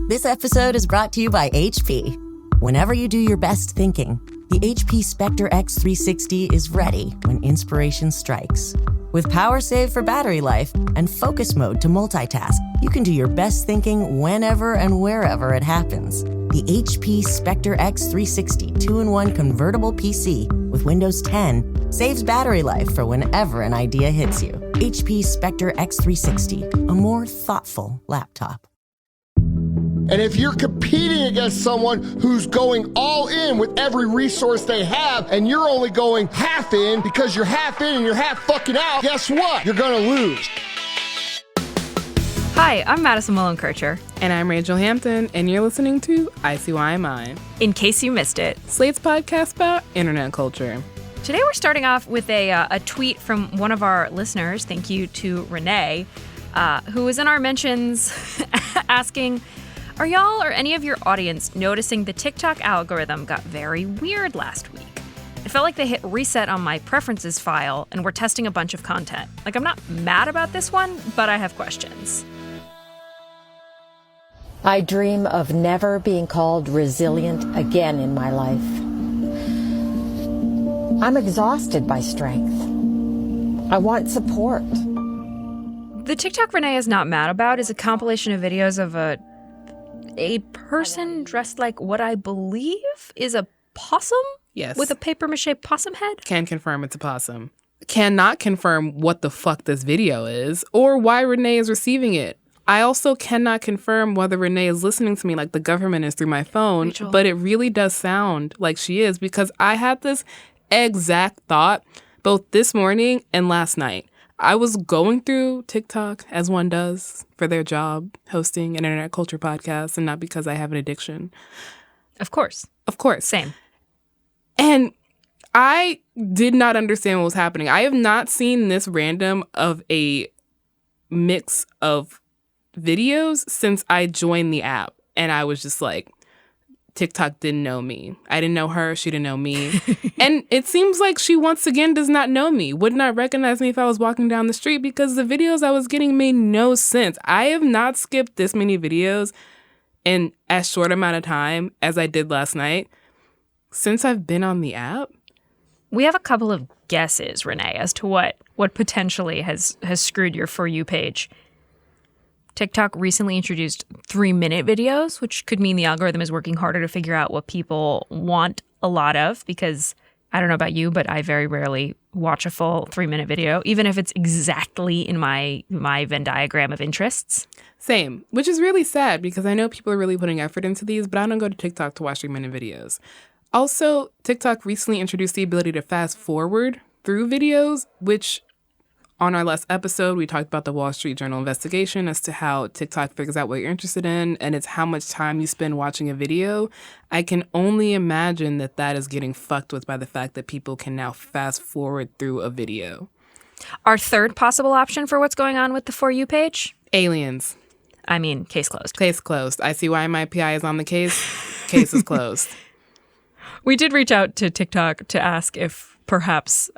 This episode is brought to you by HP. Whenever you do your best thinking, the HP Spectre X360 is ready when inspiration strikes. With power save for battery life and focus mode to multitask, you can do your best thinking whenever and wherever it happens. The HP Spectre X360 2-in-1 convertible PC with Windows 10 saves battery life for whenever an idea hits you. HP Spectre X360, a more thoughtful laptop. And if you're competing against someone who's going all in with every resource they have, and you're only going half in because you're half in and you're half fucking out, guess what? You're gonna lose. Hi, I'm Madison Mullen-Kircher. And I'm Rachel Hampton, and you're listening to ICYMI. In case you missed it, Slate's podcast about internet culture. Today we're starting off with a tweet from one of our listeners. Thank you to Renee, who was in our mentions asking, are y'all or any of your audience noticing the TikTok algorithm got very weird last week? It felt like they hit reset on my preferences file and were testing a bunch of content. Like, I'm not mad about this one, but I have questions. I dream of never being called resilient again in my life. I'm exhausted by strength. I want support. The TikTok Renee is not mad about is a compilation of videos of a person dressed like what I believe is a possum? Yes. With a papier-mâché possum head? Can confirm it's a possum. Cannot confirm what the fuck this video is or why Renee is receiving it. I also cannot confirm whether Renee is listening to me like the government is through my phone, Rachel. But it really does sound like she is because I had this exact thought both this morning and last night. I was going through TikTok, as one does, for their job, hosting an internet culture podcast, and not because I have an addiction. Of course. Of course. Same. And I did not understand what was happening. I have not seen this random of a mix of videos since I joined the app. And I was just like, TikTok didn't know me. I didn't know her. She didn't know me. And it seems like she once again does not know me, would not recognize me if I was walking down the street because the videos I was getting made no sense. I have not skipped this many videos in as short amount of time as I did last night since I've been on the app. We have a couple of guesses, Renee, as to what potentially has screwed your For You page. TikTok recently introduced 3-minute videos, which could mean the algorithm is working harder to figure out what people want a lot of, because I don't know about you, but I very rarely watch a full 3-minute video, even if it's exactly in my Venn diagram of interests. Same, which is really sad because I know people are really putting effort into these, but I don't go to TikTok to watch 3-minute videos. Also, TikTok recently introduced the ability to fast forward through videos, which on our last episode, we talked about the Wall Street Journal investigation as to how TikTok figures out what you're interested in, and it's how much time you spend watching a video. I can only imagine that is getting fucked with by the fact that people can now fast forward through a video. Our third possible option for what's going on with the For You page? Aliens. I mean, case closed. Case closed. I see why my PI is on the case. Case is closed. We did reach out to TikTok to ask if perhaps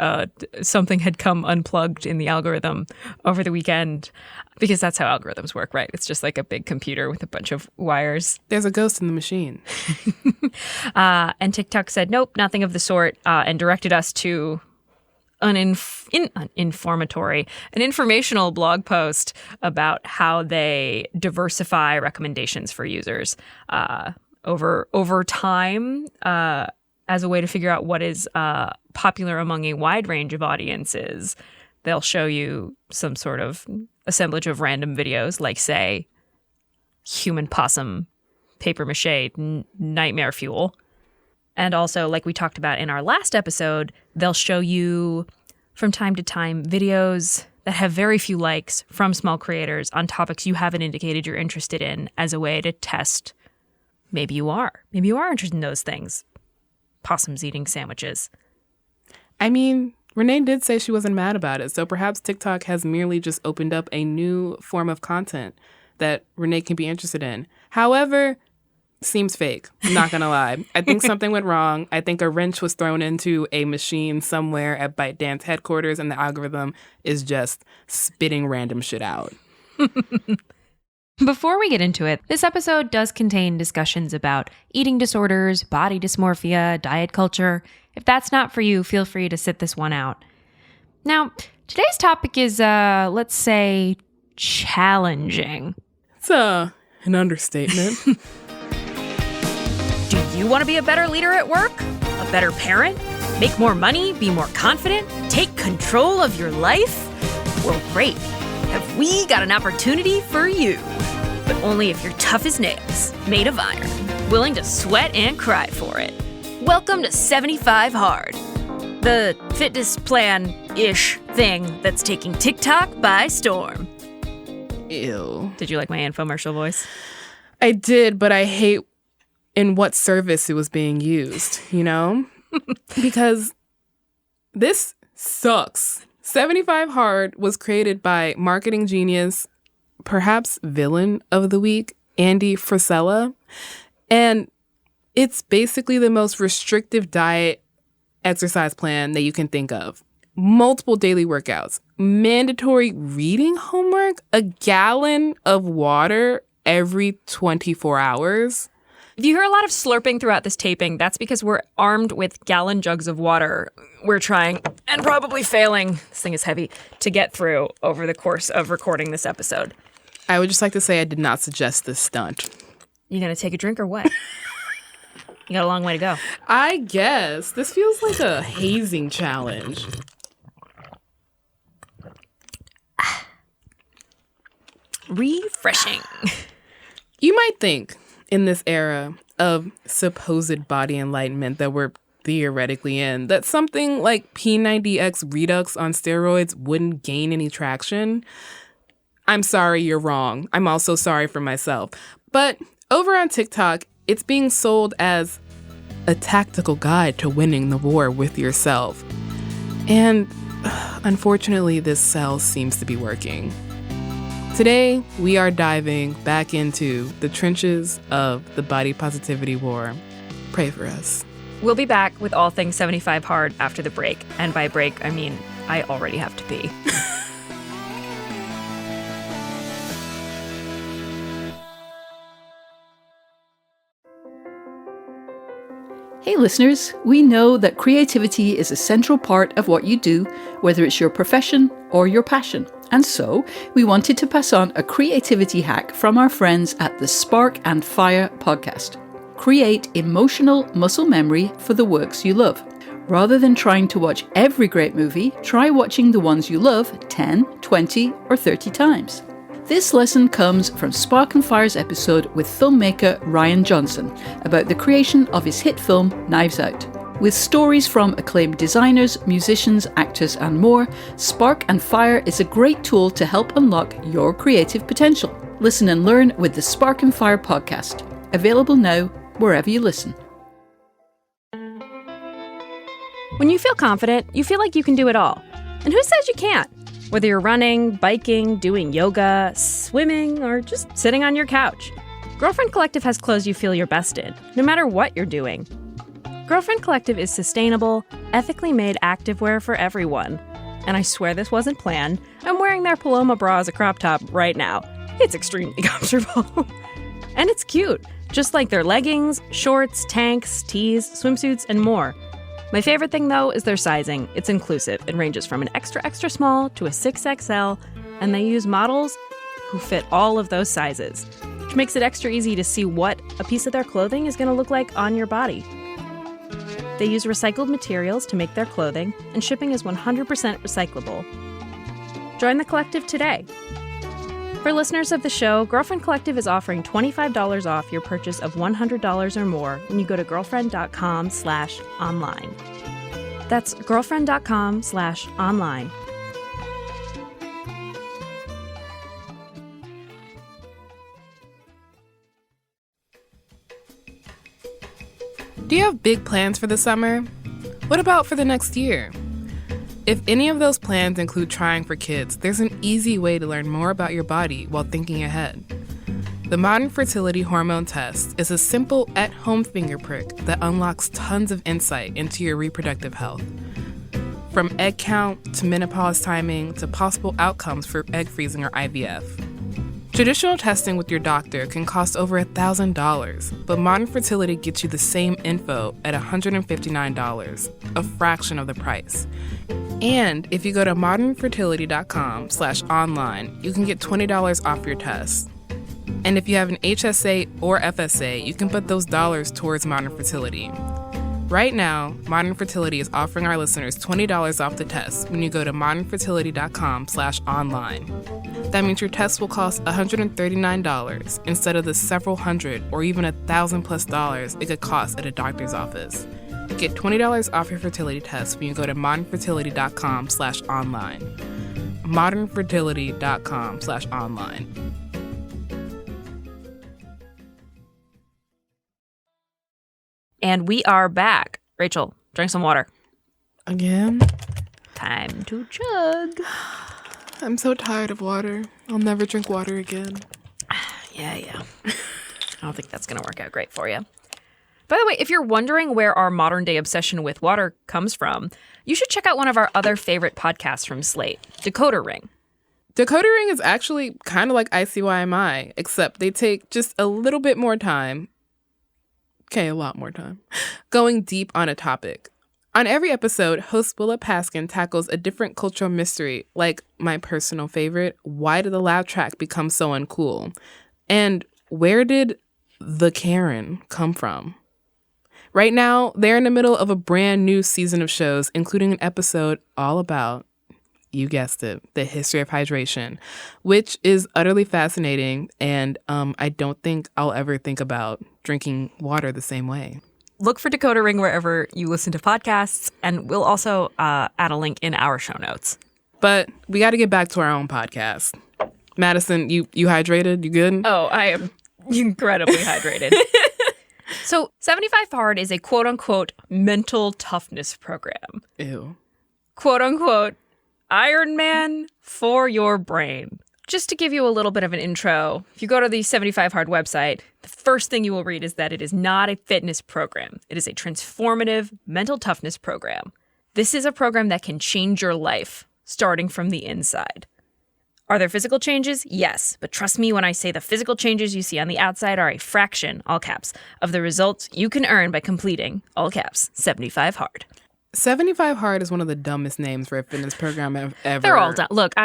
something had come unplugged in the algorithm over the weekend, because that's how algorithms work, right? It's just like a big computer with a bunch of wires. There's a ghost in the machine. And TikTok said, nope, nothing of the sort, and directed us to an informational blog post about how they diversify recommendations for users over time as a way to figure out what is popular among a wide range of audiences. They'll show you some sort of assemblage of random videos, like, say, human possum papier-mâché nightmare fuel. And also, like we talked about in our last episode, they'll show you from time to time videos that have very few likes from small creators on topics you haven't indicated you're interested in, as a way to test maybe you are interested in those things. Possums eating sandwiches. I mean, Renee did say she wasn't mad about it, so perhaps TikTok has merely just opened up a new form of content that Renee can be interested in. However, seems fake, I'm not gonna lie. I think something went wrong. I think a wrench was thrown into a machine somewhere at ByteDance headquarters, and the algorithm is just spitting random shit out. Before we get into it, this episode does contain discussions about eating disorders, body dysmorphia, diet culture. If that's not for you, feel free to sit this one out. Now, today's topic is, let's say, challenging. It's an understatement. Do you want to be a better leader at work? A better parent? Make more money? Be more confident? Take control of your life? Well, great. Have we got an opportunity for you? But only if you're tough as nails, made of iron, willing to sweat and cry for it. Welcome to 75 Hard, the fitness plan-ish thing that's taking TikTok by storm. Ew. Did you like my infomercial voice? I did, but I hate in what service it was being used, you know? Because this sucks. 75 Hard was created by marketing genius, perhaps villain of the week, Andy Frisella. And it's basically the most restrictive diet exercise plan that you can think of. Multiple daily workouts, mandatory reading homework, a gallon of water every 24 hours. If you hear a lot of slurping throughout this taping, that's because we're armed with gallon jugs of water. We're trying, and probably failing, this thing is heavy, to get through over the course of recording this episode. I would just like to say I did not suggest this stunt. You gonna take a drink or what? You got a long way to go. I guess. This feels like a hazing challenge. Refreshing. You might think in this era of supposed body enlightenment that we're theoretically in, that something like P90X Redux on steroids wouldn't gain any traction. I'm sorry, you're wrong. I'm also sorry for myself. But over on TikTok, it's being sold as a tactical guide to winning the war with yourself. And unfortunately, this sell seems to be working. Today, we are diving back into the trenches of the body positivity war. Pray for us. We'll be back with all things 75 Hard after the break. And by break, I mean I already have to pee. Hey listeners, we know that creativity is a central part of what you do, whether it's your profession or your passion. And so, we wanted to pass on a creativity hack from our friends at the Spark and Fire podcast. Create emotional muscle memory for the works you love. Rather than trying to watch every great movie, try watching the ones you love 10, 20, or 30 times. This lesson comes from Spark and Fire's episode with filmmaker Ryan Johnson about the creation of his hit film Knives Out. With stories from acclaimed designers, musicians, actors, and more, Spark and Fire is a great tool to help unlock your creative potential. Listen and learn with the Spark and Fire podcast. Available now wherever you listen. When you feel confident, you feel like you can do it all. And who says you can't? Whether you're running, biking, doing yoga, swimming, or just sitting on your couch, Girlfriend Collective has clothes you feel your best in, no matter what you're doing. Girlfriend Collective is sustainable, ethically made activewear for everyone. And I swear this wasn't planned. I'm wearing their Paloma bra as a crop top right now. It's extremely comfortable. And it's cute, just like their leggings, shorts, tanks, tees, swimsuits, and more. My favorite thing, though, is their sizing. It's inclusive. It ranges from an extra, extra small to a 6XL, and they use models who fit all of those sizes, which makes it extra easy to see what a piece of their clothing is going to look like on your body. They use recycled materials to make their clothing, and shipping is 100% recyclable. Join the collective today. For listeners of the show, Girlfriend Collective is offering $25 off your purchase of $100 or more when you go to girlfriend.com/online. That's girlfriend.com/online. Do you have big plans for the summer? What about for the next year? If any of those plans include trying for kids, there's an easy way to learn more about your body while thinking ahead. The Modern Fertility Hormone Test is a simple at-home finger prick that unlocks tons of insight into your reproductive health. From egg count to menopause timing to possible outcomes for egg freezing or IVF. Traditional testing with your doctor can cost over $1,000, but Modern Fertility gets you the same info at $159, a fraction of the price. And if you go to modernfertility.com/online, you can get $20 off your test. And if you have an HSA or FSA, you can put those dollars towards Modern Fertility. Right now, Modern Fertility is offering our listeners $20 off the test when you go to modernfertility.com/online. That means your test will cost $139 instead of the several hundred or even $1,000+ it could cost at a doctor's office. Get $20 off your fertility test when you go to modernfertility.com/online. modernfertility.com/online. And we are back. Rachel, drink some water. Again? Time to chug. I'm so tired of water. I'll never drink water again. Yeah. I don't think that's going to work out great for you. By the way, if you're wondering where our modern day obsession with water comes from, you should check out one of our other favorite podcasts from Slate, Decoder Ring. Decoder Ring is actually kind of like ICYMI, except they take just a little bit more time. Okay, a lot more time. Going deep on a topic. On every episode, host Willa Paskin tackles a different cultural mystery, like my personal favorite, why did the laugh track become so uncool? And where did the Karen come from? Right now, they're in the middle of a brand new season of shows, including an episode all about, you guessed it, the history of hydration, which is utterly fascinating, and I don't think I'll ever think about drinking water the same way. Look for Decoder Ring wherever you listen to podcasts, and we'll also add a link in our show notes. But we got to get back to our own podcast. Madison, you hydrated? You good? Oh, I am incredibly hydrated. So 75 Hard is a quote-unquote mental toughness program. Ew. Quote-unquote Iron Man for your brain. Just to give you a little bit of an intro, if you go to the 75 Hard website, the first thing you will read is that it is not a fitness program. It is a transformative mental toughness program. This is a program that can change your life, starting from the inside. Are there physical changes? Yes. But trust me when I say the physical changes you see on the outside are a fraction, all caps, of the results you can earn by completing, all caps, 75 Hard. 75 Hard is one of the dumbest names for a fitness program ever. They're all dumb. Look,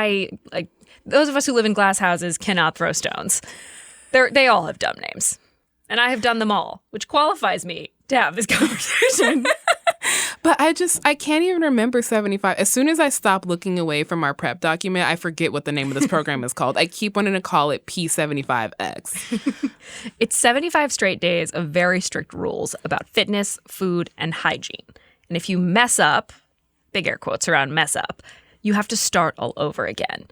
those of us who live in glass houses cannot throw stones. They all have dumb names. And I have done them all, which qualifies me to have this conversation. But I can't even remember 75. As soon as I stop looking away from our prep document, I forget what the name of this program is called. I keep wanting to call it P75X. It's 75 straight days of very strict rules about fitness, food, and hygiene. And if you mess up, big air quotes around mess up, you have to start all over again.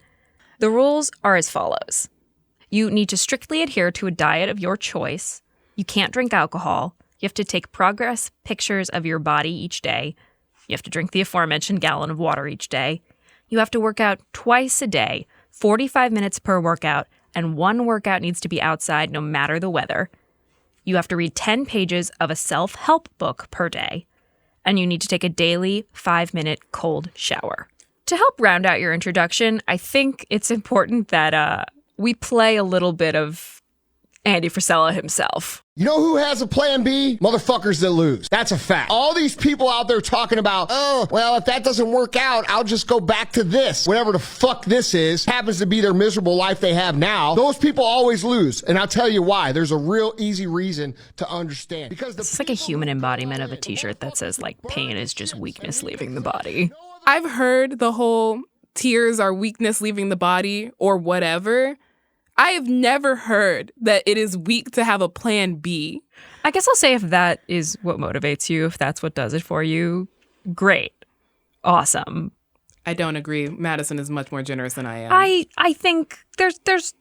The rules are as follows. You need to strictly adhere to a diet of your choice. You can't drink alcohol. You have to take progress pictures of your body each day. You have to drink the aforementioned gallon of water each day. You have to work out twice a day, 45 minutes per workout, and one workout needs to be outside no matter the weather. You have to read 10 pages of a self-help book per day. And you need to take a daily 5-minute cold shower. To help round out your introduction, I think it's important that we play a little bit of Andy Frisella himself. You know who has a plan B? Motherfuckers that lose. That's a fact. All these people out there talking about, oh, well, if that doesn't work out, I'll just go back to this. Whatever the fuck this is, happens to be their miserable life they have now. Those people always lose. And I'll tell you why. There's a real easy reason to understand. Because it's like a human embodiment of a t-shirt that says, like, pain is just weakness leaving the body. I've heard the whole tears are weakness leaving the body or whatever. I have never heard that it is weak to have a plan B. I guess I'll say if that is what motivates you, if that's what does it for you, great. Awesome. I don't agree. Madison is much more generous than I am. I think there's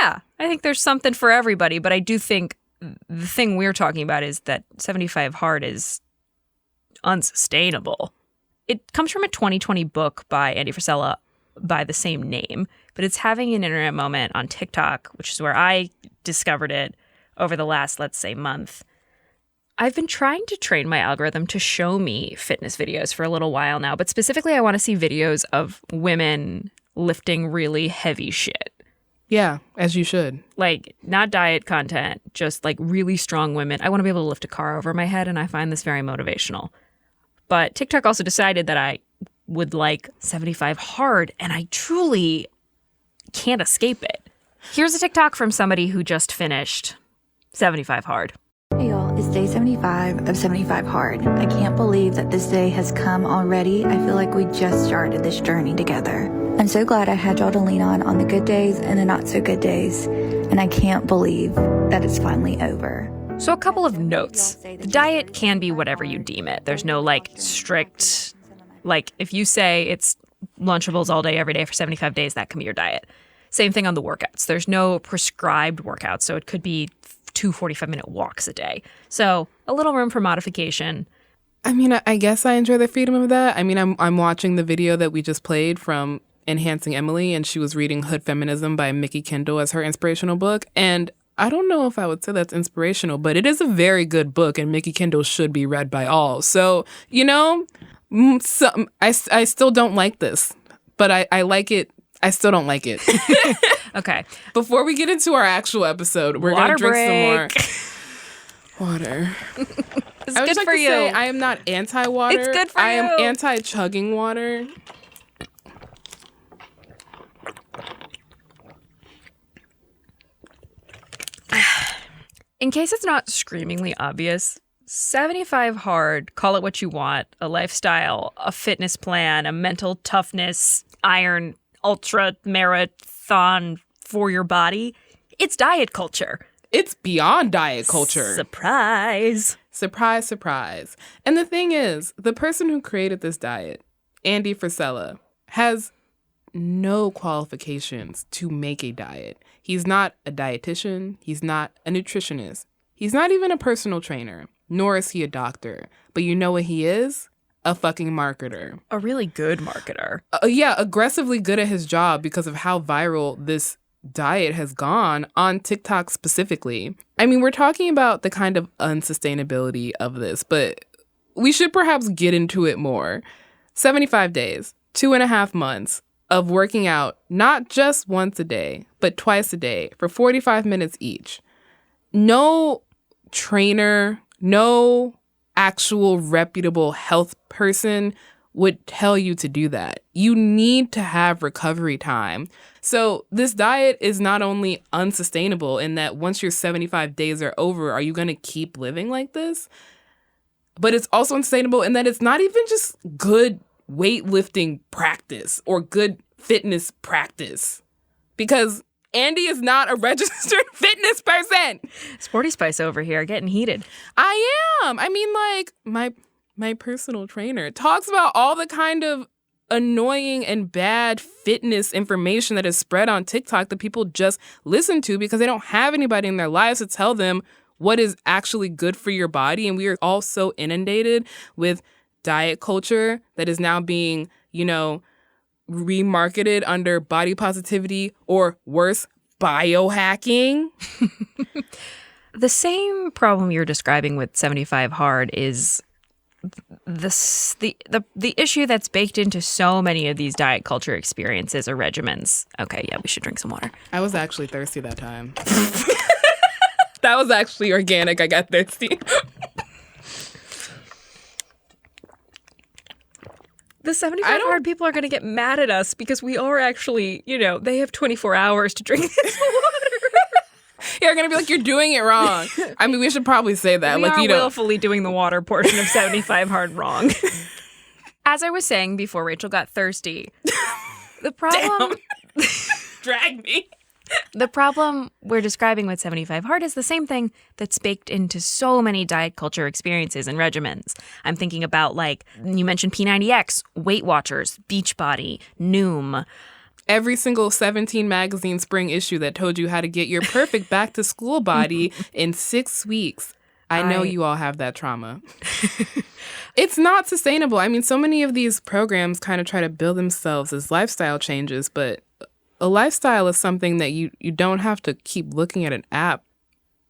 I think there's something for everybody, but I do think the thing we're talking about is that 75 Hard is unsustainable. It comes from a 2020 book by Andy Frisella by the same name, but it's having an internet moment on TikTok, which is where I discovered it over the last, let's say, month. I've been trying to train my algorithm to show me fitness videos for a little while now, but specifically I want to see videos of women lifting really heavy shit. Yeah, as you should. Like, not diet content, just like really strong women. I want to be able to lift a car over my head, and I find this very motivational. But TikTok also decided that I would like 75 hard, and I truly can't escape it. Here's a TikTok from somebody who just finished 75 hard. Hey y'all, it's day 75 of 75 hard. I can't believe that this day has come already. I feel like we just started this journey together. I'm so glad I had y'all to lean on the good days and the not so good days. And I can't believe that it's finally over. So a couple of notes. The diet can be whatever you deem it. There's no like strict, like if you say it's Lunchables all day, every day for 75 days, that can be your diet. Same thing on the workouts. There's no prescribed workouts. So it could be 2 45-minute walks a day. So a little room for modification. I mean, I guess I enjoy the freedom of that. I mean, I'm watching the video that we just played from Enhancing Emily, and she was reading Hood Feminism by Mickey Kendall as her inspirational book. And I don't know if I would say that's inspirational, but it is a very good book, and Mickey Kendall should be read by all. So, you know, I still don't like this, but I like it. I still don't like it. Okay. Before we get into our actual episode, we're going to drink some more water. It's I would good like for to you. say I am not anti-water. It's good for I am you. anti-chugging water. In case it's not screamingly obvious, 75 hard, call it what you want, a lifestyle, a fitness plan, a mental toughness, iron, ultra marathon for your body. It's diet culture. It's beyond diet culture. Surprise. Surprise, surprise. And the thing is, the person who created this diet, Andy Frisella, has no qualifications to make a diet. He's not a dietitian. He's not a nutritionist. He's not even a personal trainer, nor is he a doctor. But you know what he is? A fucking marketer. A really good marketer. Yeah, aggressively good at his job because of how viral this diet has gone on TikTok specifically. I mean, we're talking about the kind of unsustainability of this, but we should perhaps get into it more. 75 days, 2.5 months of working out not just once a day, but twice a day for 45 minutes each. No trainer, no actual reputable health person would tell you to do that. You need to have recovery time. So this diet is not only unsustainable in that once your 75 days are over, are you going to keep living like this? But it's also unsustainable in that it's not even just good weightlifting practice or good fitness practice. Because Andy is not a registered fitness person. Sporty Spice over here getting heated. I am. I mean, like, my personal trainer talks about all the kind of annoying and bad fitness information that is spread on TikTok that people just listen to because they don't have anybody in their lives to tell them what is actually good for your body. And we are all so inundated with diet culture that is now being, you know, remarketed under body positivity or worse, biohacking. The same problem you're describing with 75 hard is the issue that's baked into so many of these diet culture experiences or regimens. Okay, yeah, we should drink some water. I was actually thirsty that time. That was actually organic. I got thirsty. The 75 hard people are going to get mad at us because we are actually, you know, they have 24 hours to drink this water. Yeah, they're going to be like, you're doing it wrong. I mean, we should probably say that. We like, are you know, willfully doing the water portion of 75 hard wrong. As I was saying before Rachel got thirsty, the problem... Drag me. The problem we're describing with 75 hard is the same thing that's baked into so many diet culture experiences and regimens. I'm thinking about, like, you mentioned P90X, Weight Watchers, Beachbody, Noom. Every single 17 magazine spring issue that told you how to get your perfect back to school body in 6 weeks. I know you all have that trauma. It's not sustainable. I mean, so many of these programs kind of try to build themselves as lifestyle changes, but a lifestyle is something that you don't have to keep looking at an app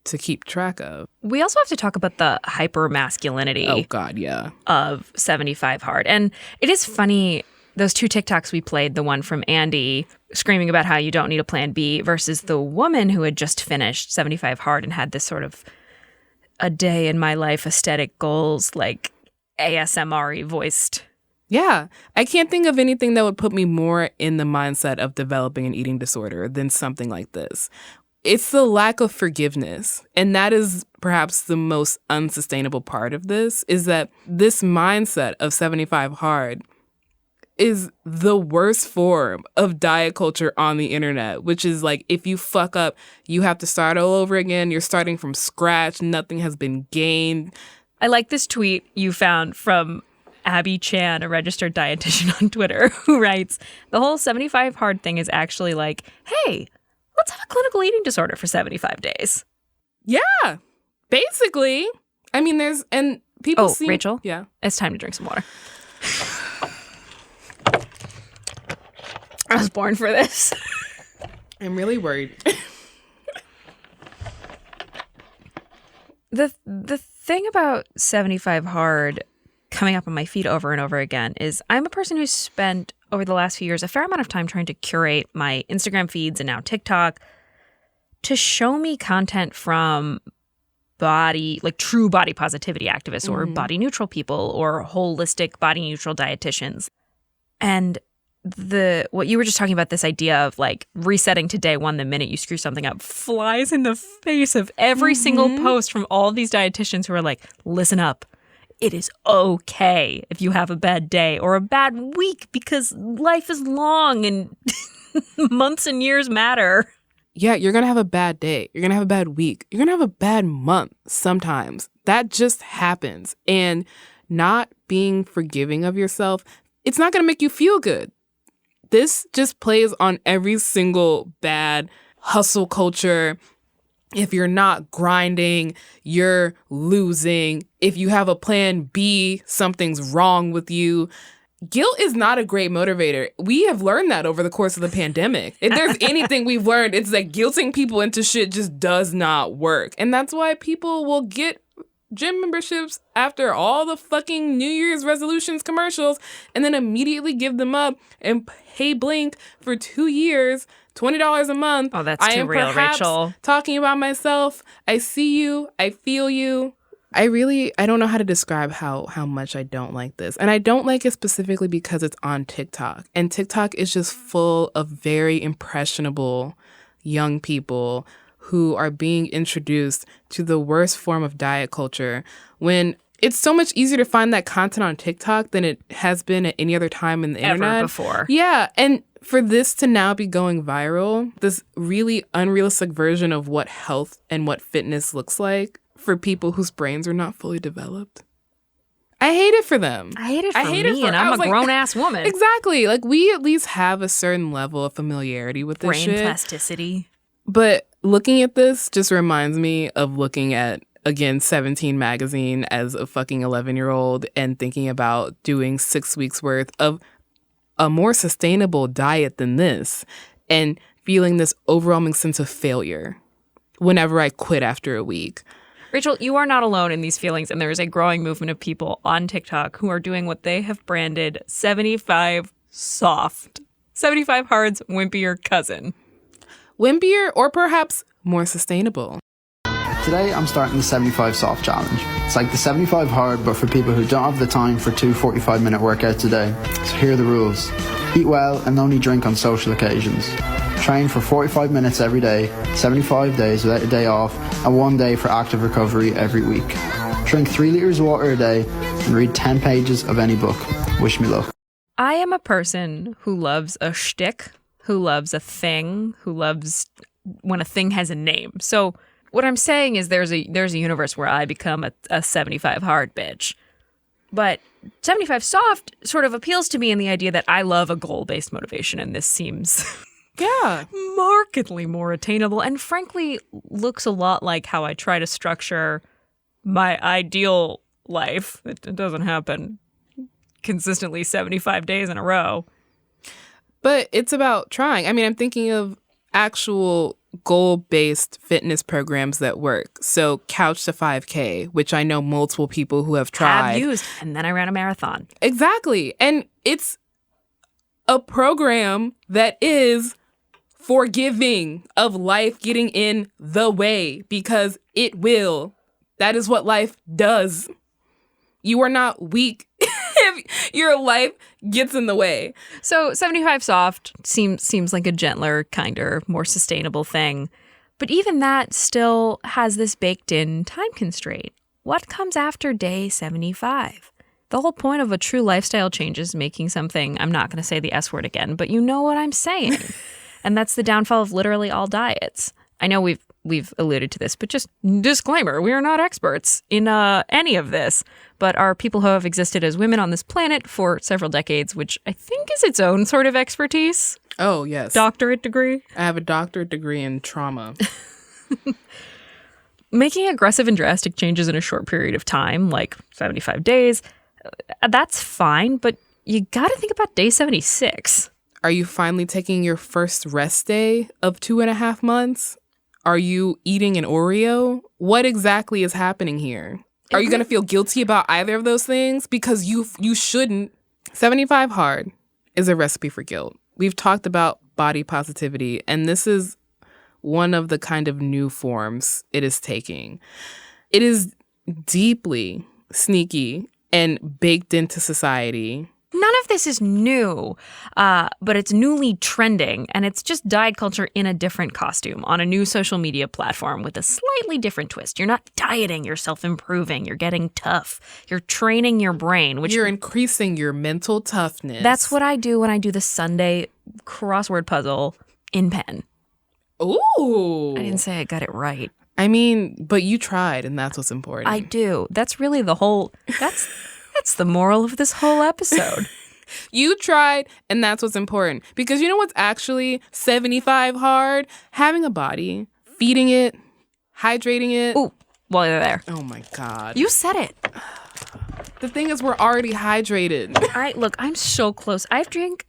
to keep track of. We also have to talk about the hyper-masculinity Oh, God, yeah. of 75 hard. And it is funny, those two TikToks we played, the one from Andy, screaming about how you don't need a plan B versus the woman who had just finished 75 Hard and had this sort of a day in my life aesthetic goals, like ASMR-y voiced. Yeah. I can't think of anything that would put me more in the mindset of developing an eating disorder than something like this. It's the lack of forgiveness. And that is perhaps the most unsustainable part of this, is that this mindset of 75 Hard is the worst form of diet culture on the internet, which is like, if you fuck up, you have to start all over again. You're starting from scratch. Nothing has been gained. I like this tweet you found from Abby Chan, a registered dietitian on Twitter, who writes, the whole 75 Hard thing is actually like, hey, let's have a clinical eating disorder for 75 days. Yeah, basically. I mean, and people see. Rachel? Yeah. It's time to drink some water. I was born for this. I'm really worried. The thing about 75 Hard coming up on my feed over and over again is I'm a person who's spent over the last few years a fair amount of time trying to curate my Instagram feeds and now TikTok to show me content from true body positivity activists or body neutral people or holistic body neutral dietitians. And what you were just talking about, this idea of like resetting to day one the minute you screw something up, flies in the face of every single post from all of these dietitians who are like, listen up. It is okay if you have a bad day or a bad week because life is long and months and years matter. Yeah, you're going to have a bad day. You're going to have a bad week. You're going to have a bad month sometimes. That just happens. And not being forgiving of yourself, it's not going to make you feel good. This just plays on every single bad hustle culture. If you're not grinding, you're losing. If you have a plan B, something's wrong with you. Guilt is not a great motivator. We have learned that over the course of the pandemic. If there's anything we've learned, it's that guilting people into shit just does not work. And that's why people will get gym memberships after all the fucking New Year's resolutions commercials and then immediately give them up and pay Blink for 2 years, $20 a month. Oh, that's too real, Rachel. Talking about myself. I see you. I feel you. I don't know how to describe how much I don't like this. And I don't like it specifically because it's on TikTok. And TikTok is just full of very impressionable young people who are being introduced to the worst form of diet culture when it's so much easier to find that content on TikTok than it has been at any other time in the internet. Ever before. Yeah. And for this to now be going viral, this really unrealistic version of what health and what fitness looks like for people whose brains are not fully developed. I hate it for them. I hate it for me, and I'm a grown-ass woman. Exactly. Like, we at least have a certain level of familiarity with this shit. Brain plasticity. But looking at this just reminds me of looking at, again, 17 magazine as a fucking 11-year-old and thinking about doing 6 weeks worth of a more sustainable diet than this and feeling this overwhelming sense of failure whenever I quit after a week. Rachel, you are not alone in these feelings, and there is a growing movement of people on TikTok who are doing what they have branded 75 soft. 75 Hard's wimpier cousin. Wimpier or perhaps more sustainable. Today I'm starting the 75 soft challenge. It's like the 75 hard but for people who don't have the time for 2 45-minute workouts a day. So here are the rules. Eat well and only drink on social occasions. Train for 45 minutes every day, 75 days without a day off, and 1 day for active recovery every week. Drink 3 litres of water a day and read 10 pages of any book. Wish me luck. I am a person who loves a shtick, who loves a thing, who loves when a thing has a name. So what I'm saying is there's a universe where I become a 75 hard bitch. But 75 soft sort of appeals to me in the idea that I love a goal-based motivation, and this seems markedly more attainable and frankly looks a lot like how I try to structure my ideal life. It doesn't happen consistently 75 days in a row. But it's about trying. I mean, I'm thinking of actual goal-based fitness programs that work. So Couch to 5K, which I know multiple people who have tried. Have used, and then I ran a marathon. Exactly. And it's a program that is forgiving of life getting in the way, because it will. That is what life does. You are not weak if your life gets in the way. So 75 soft seems like a gentler, kinder, more sustainable thing. But even that still has this baked in time constraint. What comes after day 75? The whole point of a true lifestyle change is making something, I'm not going to say the S word again, but you know what I'm saying. And that's the downfall of literally all diets. I know we've alluded to this, but just disclaimer, we are not experts in any of this, but are people who have existed as women on this planet for several decades, which I think is its own sort of expertise. Oh, yes. Doctorate degree. I have a doctorate degree in trauma. Making aggressive and drastic changes in a short period of time, like 75 days, that's fine, but you got to think about day 76. Are you finally taking your first rest day of 2.5 months? Are you eating an Oreo? What exactly is happening here? Are you going to feel guilty about either of those things? Because you shouldn't. 75 hard is a recipe for guilt. We've talked about body positivity, and this is one of the kind of new forms it is taking. It is deeply sneaky and baked into society. None of this is new, but it's newly trending, and it's just diet culture in a different costume on a new social media platform with a slightly different twist. You're not dieting, you're self-improving, you're getting tough, you're training your brain. Which you're increasing your mental toughness. That's what I do when I do the Sunday crossword puzzle in pen. Ooh. I didn't say I got it right. I mean, but you tried, and that's what's important. I do. That's really the whole... That's the moral of this whole episode. You tried, and that's what's important. Because you know what's actually 75 hard? Having a body, feeding it, hydrating it. Ooh, while you're there. Oh my God. You said it. The thing is, we're already hydrated. Look, I'm so close. I've drank.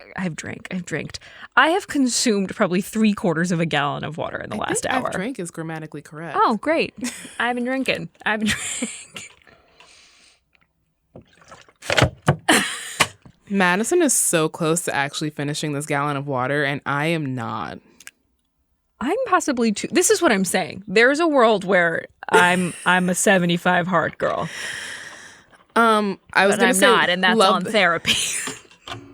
I have consumed probably 3/4 of a gallon of water in the last hour. I've drank is grammatically correct. Oh, great. I've been drinking. Madison is so close to actually finishing this gallon of water, and I am not. I'm possibly too. This is what I'm saying. There's a world where I'm a 75 hard girl. I was going to say, not, and that's on therapy.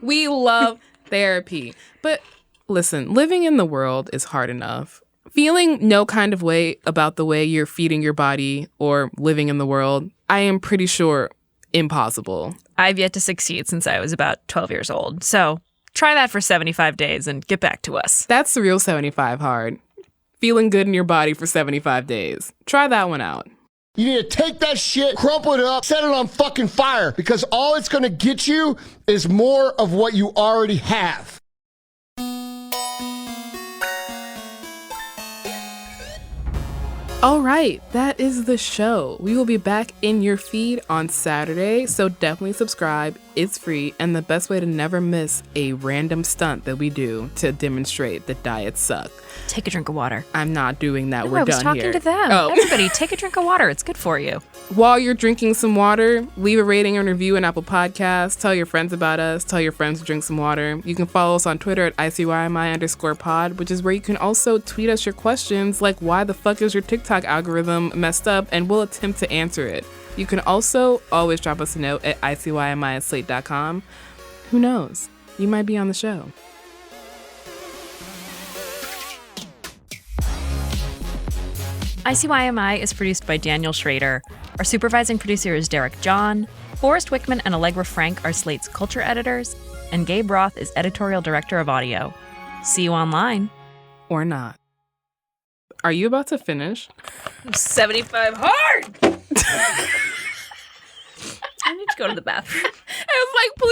We love therapy, but listen, living in the world is hard enough. Feeling no kind of way about the way you're feeding your body or living in the world, I am pretty sure impossible. I've yet to succeed since I was about 12 years old. So try that for 75 days and get back to us. That's the real 75 hard. Feeling good in your body for 75 days. Try that one out. You need to take that shit, crumple it up, set it on fucking fire, because all it's going to get you is more of what you already have. All right, that is the show. We will be back in your feed on Saturday, so definitely subscribe. It's free, and the best way to never miss a random stunt that we do to demonstrate that diets suck. Take a drink of water. I'm not doing that. No, We're done here. I was talking to them. Oh. Everybody, take a drink of water. It's good for you. While you're drinking some water, leave a rating and review on Apple Podcasts. Tell your friends about us. Tell your friends to drink some water. You can follow us on Twitter at ICYMI_pod, which is where you can also tweet us your questions like, why the fuck is your TikTok algorithm messed up? And we'll attempt to answer it. You can also always drop us a note at ICYMI@slate.com. Who knows? You might be on the show. ICYMI is produced by Daniel Schrader. Our supervising producer is Derek John. Forrest Wickman and Allegra Frank are Slate's culture editors. And Gabe Roth is editorial director of audio. See you online. Or not. Are you about to finish? 75 hard! I need to go to the bathroom. I was like, please.